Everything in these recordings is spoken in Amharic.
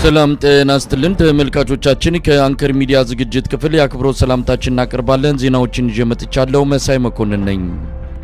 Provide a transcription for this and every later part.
ሰላም ጤና ይስጥልን ተመልካቾቻችን ከአንከር ሚዲያ ዝግጅት ክፍል የአክብሮት ሰላምታችንን እናቀርባለን። ዜናዎችን ይዤ መጥቻለሁ። መሳይ መኮንን ነኝ።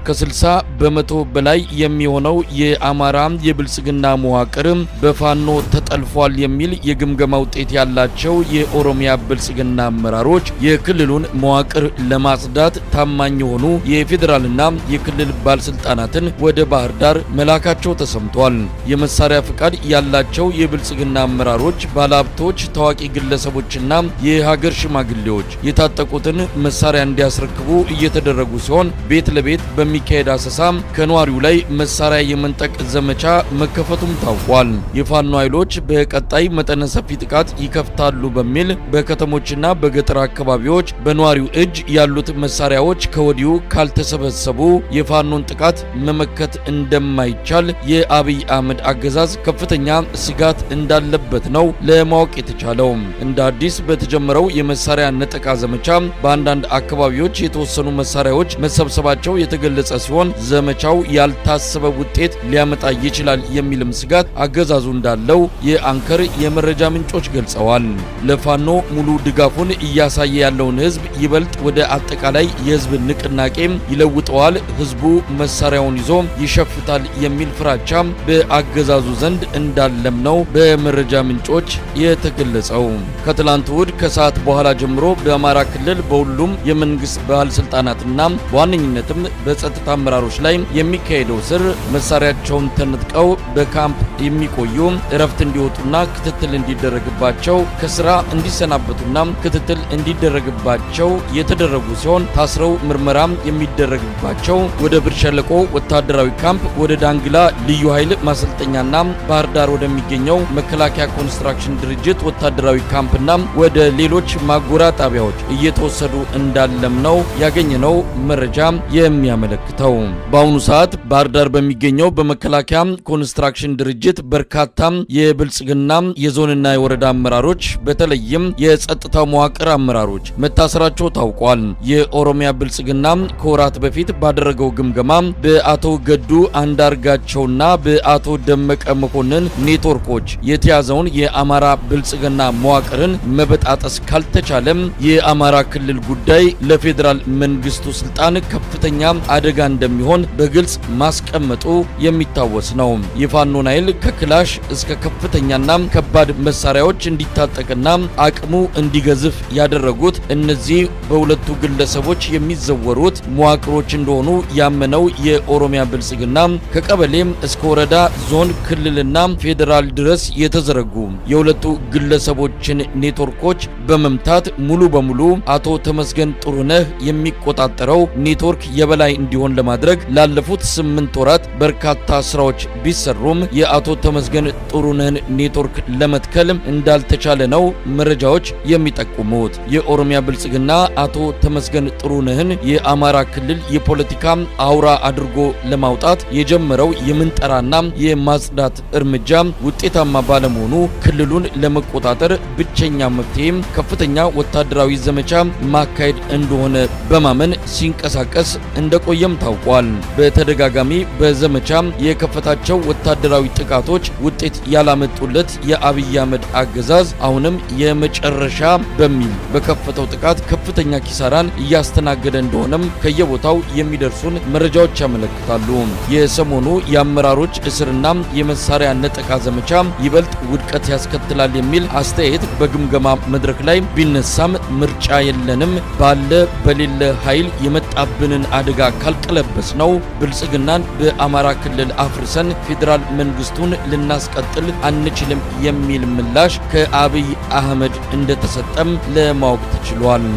ከ60 በመቶ በላይ የሚሆነው የአማራ የብልጽግና መዋቅር በፋኖ ተጠልፏል የሚል የግምገማ ውጤት ያላቸው የኦሮሚያ ብልጽግና አመራሮች የክልሉን መዋቅር ለማጽዳት ታማኝ የሆኑ የፌዴራልና የክልል ባለስልጣናትን ወደ ባህር ዳር መላካቸው ተሰምቷል። የመሳሪያ ፍቃድ ያላቸው የብልጽግና አመራሮች፣ ባለሀብቶች፣ ታዋቂ ግለሰቦችና የሀገር ሽማግሌዎች የታጠቁትን መሳሪያ እንዲያስረክቡ እየተደረጉ ሲሆን ቤት ለቤት በሚካሄድ አሰሳ ከነዋሪው ላይ መሳሪያ የመንጠቅ ዘመቻ መከፈቱም ታውቋል። የፋኖ ኃይሎች በቀጣይ መጠነ ሰፊ ጥቃት ይከፍታሉ በሚል በከተሞችና በገጠር አካባቢዎች በነዋሪው እጅ ያሉት መሳሪያዎች ከወዲሁ ካልተሰበሰቡ የፋኖን ጥቃት መመከት እንደማይቻል የአብይ አህመድ አገዛዝ ከፍተኛ ስጋት እንዳለበት ነው ለማወቅ የተቻለው። እንደ አዲስ በተጀመረው የመሳሪያ ነጠቃ ዘመቻ በአንዳንድ አካባቢዎች የተወሰኑ መሳሪያዎች መሰብሰባቸው የተገለጸ ሲሆን ዘመቻው ያልታሰበ ውጤት ሊያመጣ ይችላል የሚልም ስጋት አገዛዙ እንዳለው የአንከር የመረጃ ምንጮች ገልጸዋል። ለፋኖ ሙሉ ድጋፉን እያሳየ ያለውን ህዝብ ይበልጥ ወደ አጠቃላይ የህዝብ ንቅናቄ ይለውጠዋል፣ ህዝቡ መሳሪያውን ይዞ ይሸፍታል የሚል ፍራቻ በአገዛዙ ዘንድ እንዳለም ነው በመረጃ ምንጮች የተገለጸው። ከትላንት እሁድ ከሰዓት በኋላ ጀምሮ በአማራ ክልል በሁሉም የመንግስት ባለስልጣናትና በዋነኝነትም በጸጥታ አመራሮች ላይ የሚካሄደው ስር መሳሪያቸውን ተነጥቀው በካምፕ የሚቆዩ እረፍት እንዲወጡና ክትትል እንዲደረግባቸው ከስራ እንዲሰናበቱና ክትትል እንዲደረግባቸው የተደረጉ ሲሆን ታስረው ምርመራ የሚደረግባቸው ወደ ብር ሸለቆ ወታደራዊ ካምፕ፣ ወደ ዳንግላ ልዩ ኃይል ማሰልጠኛና ባህር ዳር ወደሚገኘው መከላከያ ኮንስትራክሽን ድርጅት ወታደራዊ ካምፕና ወደ ሌሎች ማጎራ ጣቢያዎች እየተወሰዱ እንዳለም ነው ያገኘነው መረጃ የሚያመለክተው። በአሁኑ ሰዓት ባህር ዳር በሚገኘው በመከላከያ ኮንስትራክሽን ድርጅት በርካታ የብልጽግና የዞንና የወረዳ አመራሮች በተለይም የጸጥታው መዋቅር አመራሮች መታሰራቸው ታውቋል። የኦሮሚያ ብልጽግና ከወራት በፊት ባደረገው ግምገማ በአቶ ገዱ አንዳርጋቸውና በአቶ ደመቀ መኮንን ኔትወርኮች የተያዘውን የአማራ ብልጽግና መዋቅርን መበጣጠስ ካልተቻለም የአማራ ክልል ጉዳይ ለፌዴራል መንግስቱ ስልጣን ከፍተኛ አደጋ እንደሚሆን በግልጽ ማስቀመጡ የሚታወስ ነው። የፋኖን ኃይል ከክላሽ እስከ ከፍተኛና ከባድ መሳሪያዎች እንዲታጠቅና አቅሙ እንዲገዝፍ ያደረጉት እነዚህ በሁለቱ ግለሰቦች የሚዘወሩት መዋቅሮች እንደሆኑ ያመነው የኦሮሚያ ብልጽግና ከቀበሌም እስከ ወረዳ፣ ዞን፣ ክልልና ፌዴራል ድረስ የተዘረጉ የሁለቱ ግለሰቦችን ኔትወርኮች በመምታት ሙሉ በሙሉ አቶ ተመስገን ጥሩነህ የሚቆጣጠረው ኔትወርክ የበላይ እንዲሆን ለማድረግ ላለፉት 8 ወራት በርካታ ስራዎች ቢሰሩም የአቶ ተመስገን ጥሩነህን ኔትወርክ ለመትከል እንዳልተቻለ ነው መረጃዎች የሚጠቁሙት። የኦሮሚያ ብልጽግና አቶ ተመስገን ጥሩነህን የአማራ ክልል የፖለቲካ አውራ አድርጎ ለማውጣት የጀመረው የምንጠራና የማጽዳት እርምጃ ውጤታማ ባለመሆኑ ክልሉን ለመቆጣጠር ብቸኛ መፍትሄ ከፍተኛ ወታደራዊ ዘመቻ ማካሄድ እንደሆነ በማመን ሲንቀሳቀስ እንደቆየም ታውቋል። በተደጋጋሚ በዘመቻ የከፈታቸው ወታደራዊ ጥቃቶች ውጤት ያላመጡለት የአብይ አህመድ አገዛዝ አሁንም የመጨረሻ በሚል በከፈተው ጥቃት ከፍተኛ ኪሳራን እያስተናገደ እንደሆነም ከየቦታው የሚደርሱን መረጃዎች ያመለክታሉ። የሰሞኑ የአመራሮች እስርና የመሳሪያ ነጠቃ ዘመቻ ይበልጥ ውድቀት ያስከትላል የሚል አስተያየት በግምገማ መድረክ ላይ ቢነሳም ምርጫ የለንም ባለ በሌለ ኃይል የመጣብንን አደጋ ካልቀለበስ ነው ብልጽግናን በአማራ ክልል አፍርሰን ፌዴራል መንግስቱን ልናስቀጥል አንችልም የሚል ምላሽ ከአብይ አህመድ እንደተሰጠም ለማወቅ ተችሏል።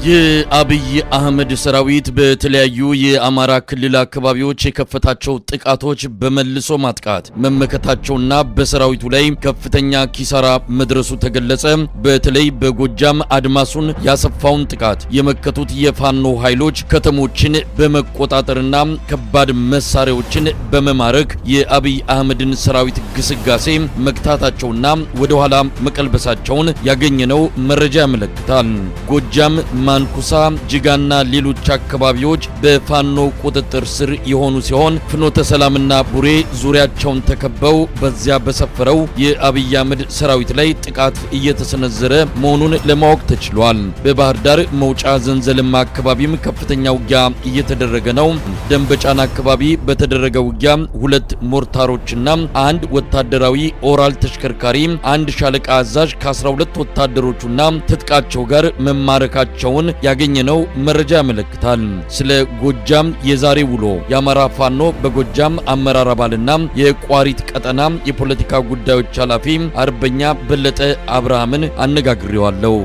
የአብይ አህመድ ሰራዊት በተለያዩ የአማራ ክልል አካባቢዎች የከፈታቸው ጥቃቶች በመልሶ ማጥቃት መመከታቸውና በሰራዊቱ ላይ ከፍተኛ ኪሳራ መድረሱ ተገለጸ። በተለይ በጎጃም አድማሱን ያሰፋውን ጥቃት የመከቱት የፋኖ ኃይሎች ከተሞችን በመቆጣጠርና ከባድ መሳሪያዎችን በመማረክ የአብይ አህመድን ሰራዊት ግስጋሴ መክታታቸውና ወደ ኋላ መቀልበሳቸውን ያገኘነው መረጃ ያመለክታል። ጎጃም ማንኩሳ፣ ጅጋና ሌሎች አካባቢዎች በፋኖ ቁጥጥር ስር የሆኑ ሲሆን ፍኖተ ሰላምና ቡሬ ዙሪያቸውን ተከበው በዚያ በሰፈረው የአብይ አህመድ ሰራዊት ላይ ጥቃት እየተሰነዘረ መሆኑን ለማወቅ ተችሏል። በባህር ዳር መውጫ ዘንዘልማ አካባቢም ከፍተኛ ውጊያ እየተደረገ ነው። ደንበጫና አካባቢ በተደረገ ውጊያ 2 ሞርታሮችና 1 ወታደራዊ ኦራል ተሽከርካሪ አንድ ሻለቃ አዛዥ ከ12 ወታደሮቹና ትጥቃቸው ጋር መማረካቸውን ያገኘነው መረጃ ያመለክታል። ስለ ጎጃም የዛሬ ውሎ የአማራ ፋኖ በጎጃም አመራር አባልና የቋሪት ቀጠና የፖለቲካ ጉዳዮች ኃላፊ አርበኛ በለጠ አብርሃምን አነጋግሬዋለሁ።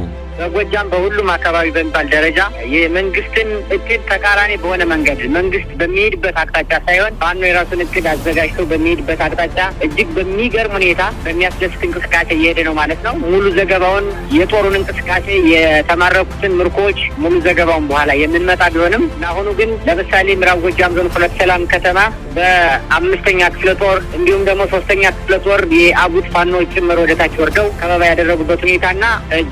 በጎጃም በሁሉም አካባቢ በሚባል ደረጃ የመንግስትን እቅድ ተቃራኒ በሆነ መንገድ መንግስት በሚሄድበት አቅጣጫ ሳይሆን ፋኖ የራሱን እቅድ አዘጋጅቶ በሚሄድበት አቅጣጫ እጅግ በሚገርም ሁኔታ በሚያስደስት እንቅስቃሴ እየሄደ ነው ማለት ነው። ሙሉ ዘገባውን የጦሩን እንቅስቃሴ የተማረኩትን ምርኮች ሙሉ ዘገባውን በኋላ የምንመጣ ቢሆንም አሁኑ ግን ለምሳሌ ምዕራብ ጎጃም ዞን ሁለት ሰላም ከተማ በ5ኛ ክፍለ ጦር እንዲሁም ደግሞ 3ኛ ክፍለ ጦር የአጉት ፋኖች ጭምር ወደታች ወርደው ከበባ ያደረጉበት ሁኔታና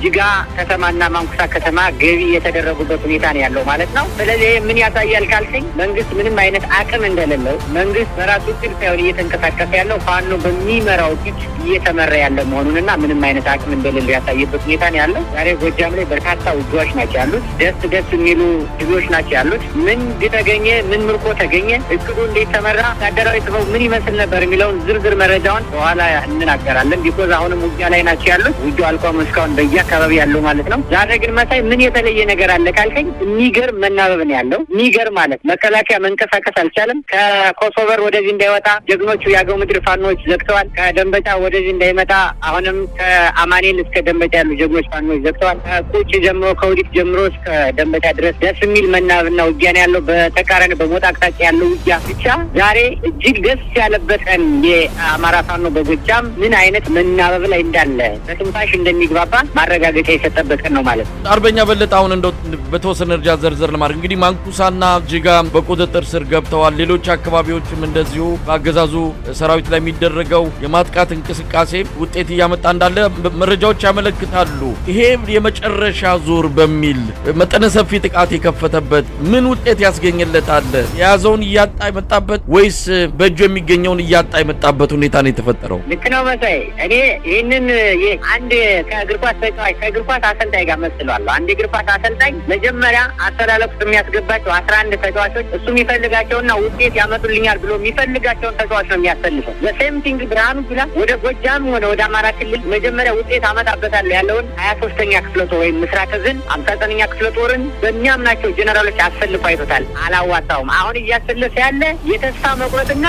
ጅጋ ከተማና ማንኩሳ ከተማ ገቢ የተደረጉበት ሁኔታ ነው ያለው ማለት ነው። ስለዚህ ምን ያሳያል ካልከኝ መንግስት ምንም አይነት አቅም እንደሌለው መንግስት በራሱ እቅድ ሳይሆን እየተንቀሳቀሰ ያለው ፋኖ በሚመራው እቅድ እየተመራ ያለ መሆኑንና ምንም አይነት አቅም እንደሌለው ያሳየበት ሁኔታ ነው ያለው። ዛሬ ጎጃም ላይ በርካታ ውጊያዎች ናቸው ያሉት። ደስ የሚሉ ድሎች ናቸው ያሉት። ምን ተገኘ፣ ምን ምርኮ ተገኘ፣ እቅዱ እንዴት ተመራ፣ ወታደራዊ ጥበቡ ምን ይመስል ነበር የሚለውን ዝርዝር መረጃውን በኋላ እንናገራለን። ቢኮዝ አሁንም ውጊያ ላይ ናቸው ያሉት። ውጊያው አልቆመም እስካሁን በየአካባቢ ያለው ማለት ነው። ዛሬ ግን መሳይ ምን የተለየ ነገር አለ ካልከኝ የሚገርም መናበብ ነው ያለው። የሚገርም ማለት መከላከያ መንቀሳቀስ አልቻለም። ከኮሶቨር ወደዚህ እንዳይወጣ ጀግኖቹ የአገው ምድር ፋኖች ዘግተዋል። ከደንበጫ ወደዚህ እንዳይመጣ አሁንም ከአማኔል እስከ ደንበጫ ያሉ ጀግኖች ፋኖች ዘግተዋል። ከቁጭ ጀምሮ ከውዲት ጀምሮ እስከ ደንበጫ ድረስ ደስ የሚል መናበብና ውጊያ ነው ያለው። በተቃራኒ በሞጣ አቅጣጫ ያለው ውጊያ ብቻ ዛሬ እጅግ ደስ ያለበት ቀን የአማራ ፋኖ በጎጃም ምን አይነት መናበብ ላይ እንዳለ በትንፋሽ እንደሚግባባ ማረጋገጫ የሰጠበት ቀን ነው ማለት ነው። አርበኛ በለጠ አሁን እንደው በተወሰነ ደረጃ ዘርዘር ለማድረግ እንግዲህ ማንኩሳና ጅጋ በቁጥጥር ስር ገብተዋል። ሌሎች አካባቢዎችም እንደዚሁ በአገዛዙ ሰራዊት ላይ የሚደረገው የማጥቃት እንቅስቃሴ ውጤት እያመጣ እንዳለ መረጃዎች ያመለክታሉ። ይሄ የመጨረሻ ዙር በሚል መጠነ ሰፊ ጥቃት የከፈተበት ምን ውጤት ያስገኘለታል? የያዘውን እያጣ የመጣበት ወይስ በእጁ የሚገኘውን እያጣ የመጣበት ሁኔታ ነው የተፈጠረው? ልክ ነው መሳይ። እኔ ይህንን አንድ ከእግር ኳስ ተጫዋች ከእግር ኳስ አሰልጣኝ ጋር መስለዋለሁ። አንድ እግር ኳስ አሰልጣኝ መጀመሪያ አስተላለፍ የሚያስገባቸው 11 ተጫዋቾች እሱ የሚፈልጋቸውና ውጤት ያመጡልኛል ብሎ የሚፈልጋቸውን ተጫዋች ነው የሚያሰልፈው። በሴምቲንግ ብርሃኑ ጁላ ወደ ጎጃም ሆነ ወደ አማራ ክልል መጀመሪያ ውጤት አመጣበታለሁ ያለውን 23ኛ ክፍለ ጦር ወይም ምስራቅ ዕዝን 59ኛ ክፍለ ጦርን በሚያምናቸው ጀነራሎች አሰልፎ አይቶታል። አላዋጣውም። አሁን እያሰለፈ ያለ የተስፋ መቁረጥና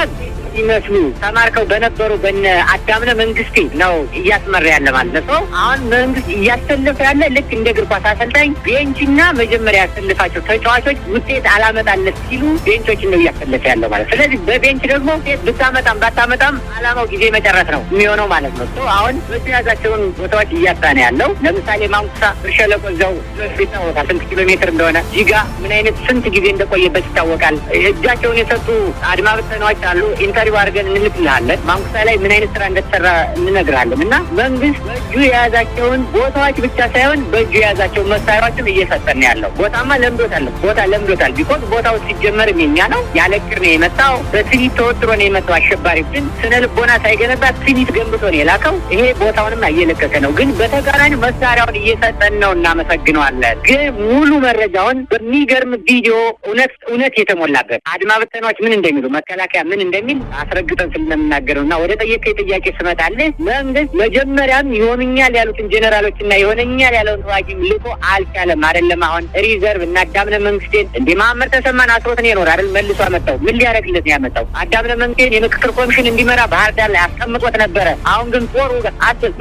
ይመስሉ ተማርከው በነበሩ በነ አዳምነ መንግስቴ ነው እያስመራ ያለ ማለት ነው። አሁን መንግስት እያሰለፈ ያለ ልክ እንደ እግር ኳስ አሰልጣኝ ቤንችና መጀመሪያ ያሰልፋቸው ተጫዋቾች ውጤት አላመጣለት ሲሉ ቤንቾችን ነው እያሰለፈ ያለው ማለት። ስለዚህ በቤንች ደግሞ ውጤት ብታመጣም ባታመጣም አላማው ጊዜ መጨረስ ነው የሚሆነው ማለት ነው። አሁን በተያዛቸውን ቦታዎች እያጣ ነው ያለው። ለምሳሌ ማንኩሳ ብርሸለቆ እዛው ይታወቃል ስንት ኪሎ ሜትር እንደሆነ። ጅጋ ምን አይነት ስንት ጊዜ እንደቆየበት ይታወቃል። እጃቸውን የሰጡ አድማ ብተናዎች አሉ። ኢንተርቪው አድርገን እንልክልሃለን። ማንኩሳ ላይ ምን አይነት ስራ እንደተሰራ እንነግርሃለን። እና መንግስት በእጁ የያዛቸውን ቦታዎች ብቻ ሳይሆን በእጁ የያዛቸው መሳሪያዎችን እየሰጠን ያለው። ቦታማ ለምዶታል። ቦታ ለምዶታል። ቢኮዝ ቦታው ሲጀመር የኛ ነው። ያለ እቅድ ነው የመጣው። በትዕቢት ተወጥሮ ነው የመጣው። አሸባሪ ግን ስነ ልቦና ሳይገነባ ትዕቢት ገንብቶ ነው የላከው። ይሄ ቦታውንም እየለቀቀ ነው። ግን በተቃራኒ መሳሪያውን እየሰጠን ነው። እናመሰግነዋለን። ግን ሙሉ መረጃውን በሚገርም ቪዲዮ እውነት የተሞላበት አድማ ብተናዎች ምን እንደሚሉ መከላከያ ምን እንደሚል አስረግጠን ስለምናገረው እና ወደ ጠየቀኝ ጥያቄ ስመጣልህ መንግስት መጀመሪያም ይሆኑኛል ያሉትን ጀነራሎችና ይሆነኛል ያለውን ተዋጊ ልኮ አልቻለም። አይደለም አሁን ሪዘርቭ እና አዳምነ መንግስቴን እንደ መሐመድ ተሰማን አስሮት ነው የኖር አይደል መልሶ አመጣው። ምን ሊያደርግለት ነው ያመጣው? አዳምነ መንግስቴን የምክክር ኮሚሽን እንዲመራ ባህር ዳር ላይ አስቀምጦት ነበረ። አሁን ግን ጦሩ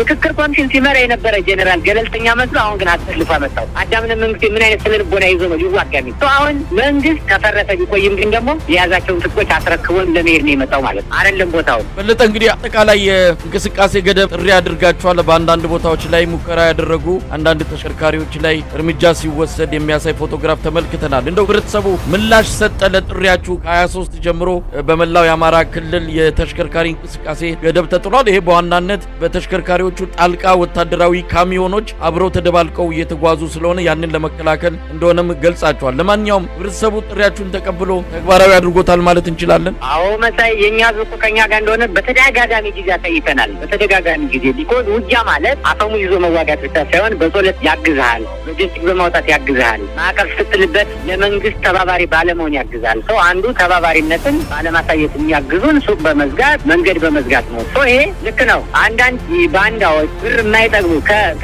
ምክክር ኮሚሽን ሲመራ የነበረ ጀነራል ገለልተኛ መስሎ አሁን ግን አሰልፎ አመጣው። አዳምነ መንግስቴ ምን አይነት ስነልቦና ይዞ ነው ሊዋጋሚ? አሁን መንግስት ከፈረሰ ቢቆይም ግን ደግሞ የያዛቸውን ትጥቆች አስረክቦን ለመሄድ ነው የመጣው የሚመጣው ማለት ነው። አይደለም ቦታው በለጠ እንግዲህ አጠቃላይ የእንቅስቃሴ ገደብ ጥሪ አድርጋችኋል። በአንዳንድ ቦታዎች ላይ ሙከራ ያደረጉ አንዳንድ ተሽከርካሪዎች ላይ እርምጃ ሲወሰድ የሚያሳይ ፎቶግራፍ ተመልክተናል። እንደው ህብረተሰቡ ምላሽ ሰጠ ለጥሪያችሁ? ከ23 ጀምሮ በመላው የአማራ ክልል የተሽከርካሪ እንቅስቃሴ ገደብ ተጥሏል። ይሄ በዋናነት በተሽከርካሪዎቹ ጣልቃ ወታደራዊ ካሚዮኖች አብረው ተደባልቀው እየተጓዙ ስለሆነ ያንን ለመከላከል እንደሆነም ገልጻችኋል። ለማንኛውም ህብረተሰቡ ጥሪያችሁን ተቀብሎ ተግባራዊ አድርጎታል ማለት እንችላለን? አዎ መሳይ፣ የኛ ህዝብ ከኛ ጋር እንደሆነ በተደጋጋሚ ጊዜ አሳይተናል። በተደጋጋሚ ጊዜ ቢኮዝ ውጊያ ማለት አፈሙ ይዞ መዋጋት ብቻ ሳይሆን በጾለት ያግዛል፣ በጀስቲክ በማውጣት ያግዛል፣ ማዕቀብ ስትልበት ለመንግስት ተባባሪ ባለመሆን ያግዛል። ሰው አንዱ ተባባሪነትን ባለማሳየት የሚያግዙን ሱቅ በመዝጋት መንገድ በመዝጋት ነው። ይሄ ልክ ነው። አንዳንድ ባንዳዎች ብር የማይጠግቡ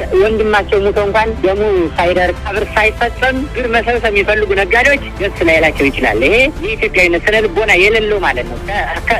ከወንድማቸው ሙቶ እንኳን ደሙ ሳይደርቅ ቀብር ሳይፈጸም ብር መሰብሰብ የሚፈልጉ ነጋዴዎች ደስ ላይላቸው ይችላል። ይሄ የኢትዮጵያዊነት ስነ ልቦና የሌለው ማለት ነው።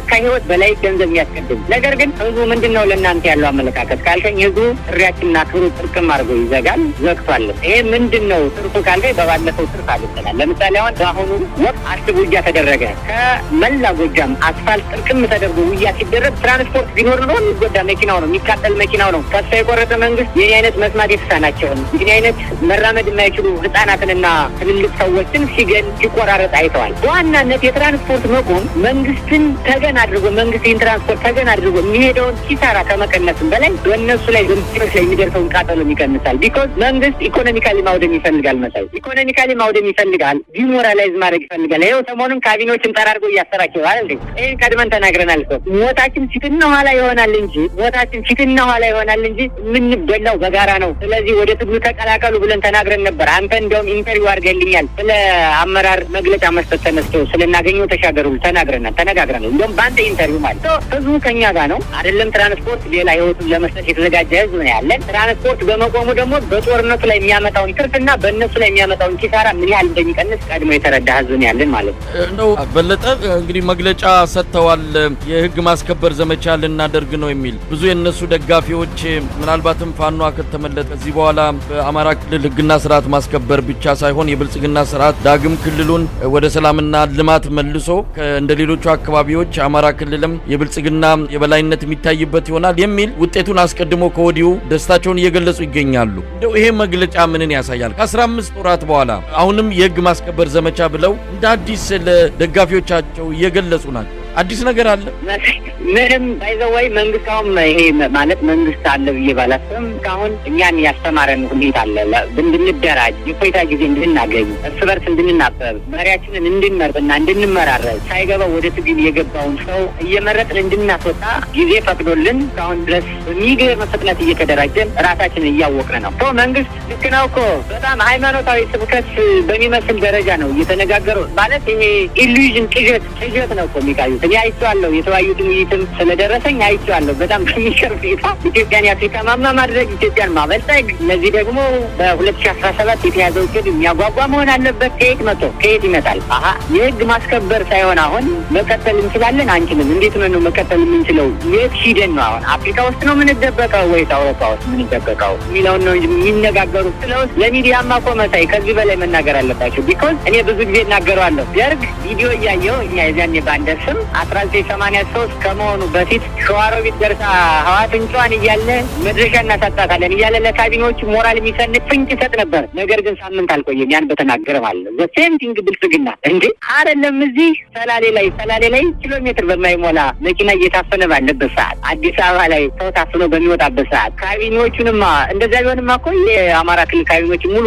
ከህይወት በላይ ገንዘብ የሚያስቀድም ነገር ግን ህዝቡ ምንድን ነው ለእናንተ ያለው አመለካከት ካልከኝ፣ ህዝቡ ጥሪያችንና ክብሩ ጥርቅም አድርጎ ይዘጋል፣ ዘግቷል። ይሄ ምንድን ነው ትርፉ ካልከኝ፣ በባለፈው ትርፍ አግኝተናል። ለምሳሌ አሁን በአሁኑ ወቅት አስብ ውጊያ ተደረገ። ከመላ ጎጃም አስፋልት ጥርቅም ተደርጎ ውጊያ ሲደረግ ትራንስፖርት ቢኖር ነው የሚጎዳ መኪናው ነው የሚቃጠል መኪናው ነው። ተስፋ የቆረጠ መንግስት የኔ አይነት መስማት የተሳናቸውን የኔ አይነት መራመድ የማይችሉ ህጻናትንና ትልልቅ ሰዎችን ሲገል ሲቆራረጥ አይተዋል። በዋናነት የትራንስፖርት መቆም መንግስትን ተገን አድርጎ መንግስት ይህን ትራንስፖርት ተገን አድርጎ የሚሄደውን ኪሳራ ከመቀነስም በላይ በእነሱ ላይ በምስሎች ላይ የሚደርሰውን ቃጠሎም ይቀንሳል። ቢኮዝ መንግስት ኢኮኖሚካሊ ማውደም ይፈልጋል። መሳይ ኢኮኖሚካሊ ማውደም ይፈልጋል፣ ዲሞራላይዝ ማድረግ ይፈልጋል። ይኸው ሰሞኑን ካቢኔዎችን ጠራርጎ እያሰራቸው አይደል? ይህን ቀድመን ተናግረናል እኮ ሞታችን ፊትና ኋላ ይሆናል እንጂ የምንበላው በጋራ ነው። ስለዚህ ወደ ትግሉ ተቀላቀሉ ብለን ተናግረን ነበር። አንተ እንዲያውም ኢንተርቪው አድርገልኛል። ስለ አመራር መግለጫ መስጠት ተነስቶ ስለናገኘው ተሻገሩ ተነጋግረናል። እንዲያውም በአንተ ኢንተርቪው ማለት ህዝቡ ከኛ ጋር ነው አይደለም። ትራንስፖርት ሌላ ህይወቱን ለመስጠት የተዘጋጀ ህዝብ ነው ያለን። ትራንስፖርት በመቆሙ ደግሞ በጦርነቱ ላይ የሚያመጣውን ትርፍና በእነሱ ላይ የሚያመጣውን ኪሳራ ምን ያህል እንደሚቀንስ ቀድሞ የተረዳ ህዝብ ነው ያለን ማለት ነው። እንደው በለጠ እንግዲህ መግለጫ ሰጥተዋል። የህግ ማስከበር ዘመቻ ልናደርግ ነው የሚል ብዙ የነሱ ደጋፊዎች ምናልባትም ፋኖ ከተመለጠ ከዚህ በኋላ በአማራ ክልል ህግና ስርዓት ማስከበር ብቻ ሳይሆን የብልጽግና ስርዓት ዳግም ክልሉን ወደ ሰላምና ልማት መልሶ እንደ ሌሎቹ አካባቢዎች አማራ ክልልም የብልጽግና የበላይነት የሚታይበት ይሆናል የሚል ውጤቱን አስቀድሞ ከወዲሁ ደስታቸውን እየገለጹ ይገኛሉ። እንደው ይሄ መግለጫ ምንን ያሳያል? ከ15 ወራት በኋላ አሁንም የህግ ማስከበር ዘመቻ ብለው እንደ አዲስ ለደጋፊዎቻቸው እየገለጹ ናቸው። አዲስ ነገር አለ? ምንም ባይዘወይ መንግስት አሁን ይሄ ማለት መንግስት አለ ብዬ ባላስብም ካሁን እኛን ያስተማረን ሁኔታ አለ። እንድንደራጅ የቆይታ ጊዜ እንድናገኝ እርስ በርስ እንድንናበብ መሪያችንን እንድንመርጥና እንድንመራረጥ ሳይገባው ወደ ትግል የገባውን ሰው እየመረጥን እንድናስወጣ ጊዜ ፈቅዶልን ካሁን ድረስ በሚገርም ፍጥነት እየተደራጀን ራሳችንን እያወቅን ነው። መንግስት ልክ ነው እኮ በጣም ሃይማኖታዊ ስብከት በሚመስል ደረጃ ነው እየተነጋገሩ ማለት ይሄ ኢሉዥን ቅዠት ነው እኮ የሚቃዩት። እኔ አይቼዋለሁ። የተወያዩትን ውይይትም ስለደረሰኝ አይቼዋለሁ። በጣም ከሚገርም ሁኔታ ኢትዮጵያን የአፍሪካ ማማ ማድረግ፣ ኢትዮጵያን ማበልጸግ፣ እነዚህ ደግሞ በ2017 የተያዘው እቅድ የሚያጓጓ መሆን አለበት። ከየት ይመጣል? የህግ ማስከበር ሳይሆን አሁን መቀጠል እንችላለን አንችልም? እንዴት ነው መቀጠል የምንችለው? የት ሂደን ነው? አሁን አፍሪካ ውስጥ ነው የምንደበቀው ወይስ አውሮፓ ውስጥ የምንደበቀው የሚለውን ነው የሚነጋገሩ። ስለውስጥ ለሚዲያማ እኮ መሳይ ከዚህ በላይ መናገር አለባቸው። ቢኮዝ እኔ ብዙ ጊዜ እናገረዋለሁ። ደርግ ቪዲዮ እያየው እኛ የዚያኔ ባንደርስም 1983 ከመሆኑ በፊት ሸዋሮቢት ደርሳ ህዋትንጫዋን እያለ መድረሻ እናሳጣታለን እያለ ለካቢኔዎቹ ሞራል የሚሰንቅ ፍንጭ ይሰጥ ነበር። ነገር ግን ሳምንት አልቆየም ያን በተናገረ ማለት ነው። ዘሴንቲንግ ብልጽግና እንዴ አይደለም። እዚህ ሰላሌ ላይ ኪሎ ሜትር በማይሞላ መኪና እየታፈነ ባለበት ሰዓት፣ አዲስ አበባ ላይ ሰው ታፍኖ በሚወጣበት ሰዓት ካቢኔዎቹንማ እንደዛ ቢሆንማ እኮ የአማራ ክልል ካቢኔዎች ሙሉ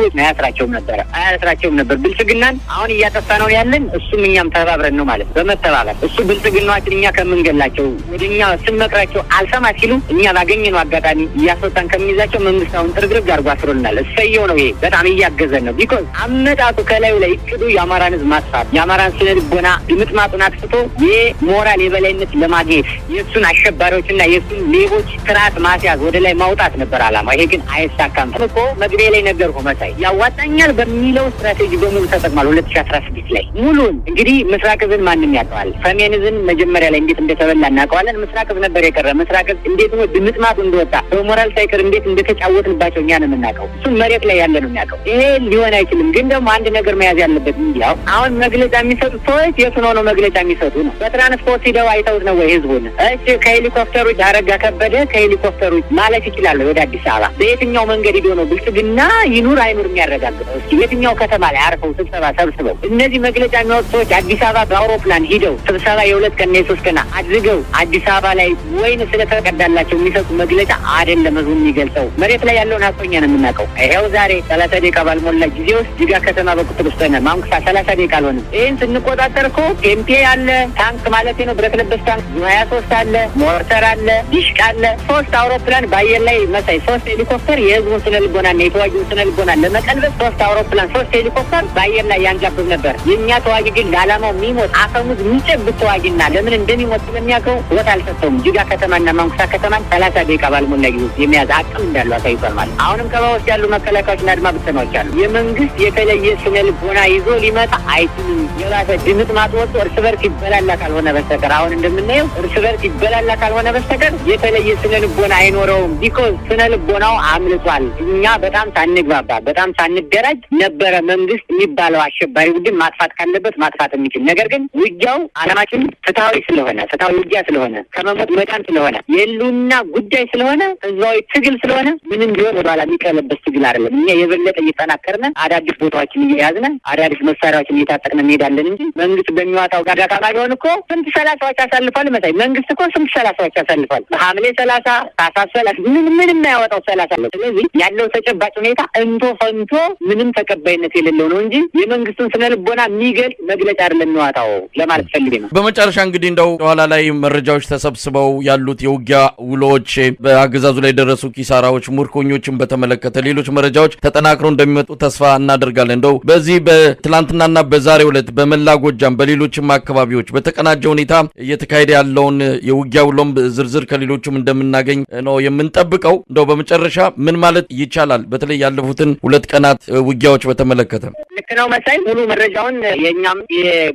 አያስራቸውም ነበር። ብልጽግናን አሁን እያጠፋ ነው ያለን እሱም እኛም ተባብረን ነው ማለት በመተባበር እሱ ብልጽግናችን እኛ ከምንገላቸው ወደኛ ስንመክራቸው አልሰማ ሲሉ እኛ ባገኘነው አጋጣሚ እያስወጣን ከምንይዛቸው መንግስት አሁን ጥርግርግ አድርጎ አስሮልናል። እሰየው ነው። ይሄ በጣም እያገዘን ነው። ቢኮዝ አመጣጡ ከላዩ ላይ እቅዱ የአማራን ህዝብ ማጥፋት፣ የአማራን ስነ ልቦና ድምጥማጡን አጥፍቶ የሞራል የበላይነት ለማግኘት የእሱን አሸባሪዎችና የእሱን ሌቦች ስርዓት ማስያዝ ወደ ላይ ማውጣት ነበር አላማ። ይሄ ግን አይሳካም እኮ መግቢያ ላይ ነገርኩ መሳይ። ያዋጣኛል በሚለው ስትራቴጂ በሙሉ ተጠቅሟል። 2016 ላይ ሙሉን እንግዲህ ምስራቅ ህዝብን ማንም ያውቀዋል። ሰሜን እዝን መጀመሪያ ላይ እንዴት እንደተበላ እናውቀዋለን። ምስራቅ እዝ ነበር የቀረ። ምስራቅ እዝ እንዴት ነው ድምጥማጡ እንደወጣ በሞራል ሳይቀር እንዴት እንደተጫወትንባቸው እኛ ነው የምናውቀው። እሱም መሬት ላይ ያለ ነው የሚያውቀው። ይሄ ሊሆን አይችልም። ግን ደግሞ አንድ ነገር መያዝ ያለበት እንዲያው አሁን መግለጫ የሚሰጡት ሰዎች የቱ ነው መግለጫ የሚሰጡ ነው? በትራንስፖርት ሂደው አይተውት ነው ወይ ህዝቡን? እሺ ከሄሊኮፕተሮች አረጋ ከበደ ከሄሊኮፕተሮች ማለፍ ይችላል ወደ አዲስ አበባ? በየትኛው መንገድ ሂዶ ነው ብልጽግና ይኑር አይኑር የሚያረጋግጠው? እስኪ የትኛው ከተማ ላይ አርፈው ስብሰባ ሰብስበው እነዚህ መግለጫ የሚወጡ ሰዎች አዲስ አበባ በአውሮፕላን ሂደው ስብሰባ የ2 ቀን የ3 ቀን አድርገው አዲስ አበባ ላይ ወይን ስለተቀዳላቸው የሚሰጡ መግለጫ አይደለም ህዝቡ የሚገልጸው። መሬት ላይ ያለውን ሀቆኛ ነው የምናውቀው። ይሄው ዛሬ 30 ደቂቃ ባልሞላ ጊዜ ውስጥ ጅጋ ከተማ በቁጥጥር ውስጥ ነን። ማንኩሳ 30 ደቂቃ አልሆነም። ይህን ስንቆጣጠር እኮ ቴምፔ አለ፣ ታንክ ማለት ነው ብረት ለበስ ታንክ 23 አለ፣ ሞርተር አለ፣ ዲሽቃ አለ፣ 3 አውሮፕላን በአየር ላይ መሳይ 3 ሄሊኮፕተር የህዝቡን ስነልቦናና የተዋጊውን ስነልቦና ለመቀልበስ 3 አውሮፕላን 3 ሄሊኮፕተር በአየር ላይ ያንጃብብ ነበር። የእኛ ተዋጊ ግን ለዓላማው የሚሞት አፈሙዝ የሚጨብጥ ተዋጊና ለምን እንደሚሞት ስለሚያውቀው ቦታ አልሰጠውም። ጅጋ ከተማና ማንኩሳ ከተማን 30 ደቂቃ ባልሞላ ጊዜ የሚያዝ አቅም እንዳለው አሳይቷል ማለት። አሁንም ከበባ ውስጥ ያሉ መከላከያዎችና አድማ ብተናዎች አሉ። የመንግስት የተለየ ስነልቦና ይዞ ሊመጣ አይችልም። የራሰ ድምጥ ማጥወጡ እርስ በርስ ይበላላ ካልሆነ በስተቀር አሁን እንደምናየው እርስ በርስ ይበላላ ካልሆነ በስተቀር የተለየ ስነልቦና አይኖረውም። ቢኮዝ ስነልቦናው አምልጧል። እኛ በጣም ሳንግባባ በጣም ሳንደራጅ ነበረ መንግስት የሚባለው አሸባሪ ቡድን ማጥፋት ካለበት ማጥፋት የሚችል ነገር ግን ውጊያው አላማችን ፍትሃዊ ስለሆነ ፍትሃዊ ውጊያ ስለሆነ ከመሞት መዳን ስለሆነ የህልውና ጉዳይ ስለሆነ ህዝባዊ ትግል ስለሆነ ምንም ቢሆን ወደኋላ የሚቀለበስ ትግል አይደለም። እኛ የበለጠ እየጠናከርነ አዳዲስ ቦታዎችን እየያዝነ አዳዲስ መሳሪያዎችን እየታጠቅነ እንሄዳለን እንጂ መንግስት በሚዋጣው ጋዳታ ባይሆን እኮ ስንት 30ዎች አሳልፏል። መሳይ መንግስት እኮ ስንት 30ዎች አሳልፏል። ሐምሌ 30 ታህሳስ 30 ምንም የማያወጣው 30 አለ። ስለዚህ ያለው ተጨባጭ ሁኔታ እንቶ ፈንቶ ምንም ተቀባይነት የሌለው ነው እንጂ የመንግስቱን ስነልቦና የሚገልጽ መግለጫ አይደለም የሚዋጣው ለማለት ፈልጌ ነው። በመጨረሻ እንግዲህ እንደው ኋላ ላይ መረጃዎች ተሰብስበው ያሉት የውጊያ ውሎች፣ በአገዛዙ ላይ የደረሱ ኪሳራዎች፣ ምርኮኞችን በተመለከተ ሌሎች መረጃዎች ተጠናክረው እንደሚመጡ ተስፋ እናደርጋለን። እንደው በዚህ በትላንትናና በዛሬው ዕለት በመላ ጎጃም በሌሎችም አካባቢዎች በተቀናጀ ሁኔታ እየተካሄደ ያለውን የውጊያ ውሎም ዝርዝር ከሌሎችም እንደምናገኝ ነው የምንጠብቀው። እንደው በመጨረሻ ምን ማለት ይቻላል በተለይ ያለፉትን 2 ቀናት ውጊያዎች በተመለከተ? ልክ ነው መሳይ፣ ሙሉ መረጃውን የኛም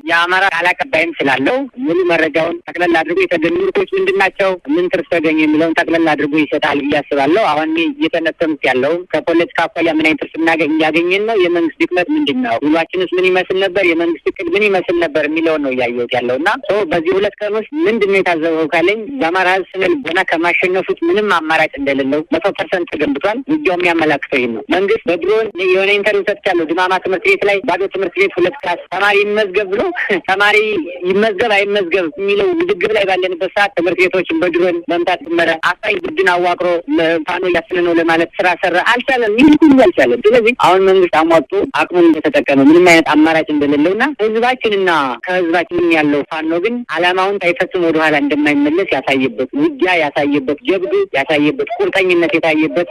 የአማራ ቃል አቀባይም ስላለው ሙሉ መረጃውን ጠቅለል አድርጎ የተገኙ ምርኮች ምንድናቸው፣ ምን ትርፍ ተገኘ የሚለውን ጠቅለል አድርጎ ይሰጣል ብዬ አስባለሁ። አሁን እየተነተኑት ያለው ከፖለቲካ አኳያ ምን አይነት ትርፍ እያገኘን ነው፣ የመንግስት ድክመት ምንድን ነው፣ ውሏችንስ ምን ይመስል ነበር፣ የመንግስት እቅድ ምን ይመስል ነበር የሚለውን ነው እያየሁት ያለው እና በዚህ 2 ቀን ውስጥ ምንድን ነው የታዘበው ካለኝ የአማራ ህዝብ ስነልቦና ከማሸነፉት ምንም አማራጭ እንደሌለው 100% ተገንብቷል። ውጊያው የሚያመላክተው ይህን ነው። መንግስት በድሮን የሆነ ኢንተርቪው ሰጥቻለሁ ድማማ ትምህርት ቤት ላይ ባዶ ትምህርት ቤት 2 ክላስ ተማሪ ይመዝገብ ብሎ ተማሪ ይመዝገብ አይመዝገብ የሚለው ውዝግብ ላይ ባለንበት ሰዓት ትምህርት ቤቶችን በድሮን መምታት ጀመረ። አፋኝ ቡድን አዋቅሮ ፋኖ እያስነ ነው ለማለት ስራ ሰራ። አልቻለም። ይህ ሁሉ አልቻለም። ስለዚህ አሁን መንግስት አሟጦ አቅሙን እንደተጠቀመ ምንም አይነት አማራጭ እንደሌለውና ህዝባችንና ከህዝባችን ያለው ፋኖ ግን አላማውን ሳይፈጽም ወደኋላ እንደማይመለስ ያሳየበት ውጊያ ያሳየበት ጀብዱ ያሳየበት ቁርጠኝነት የታየበት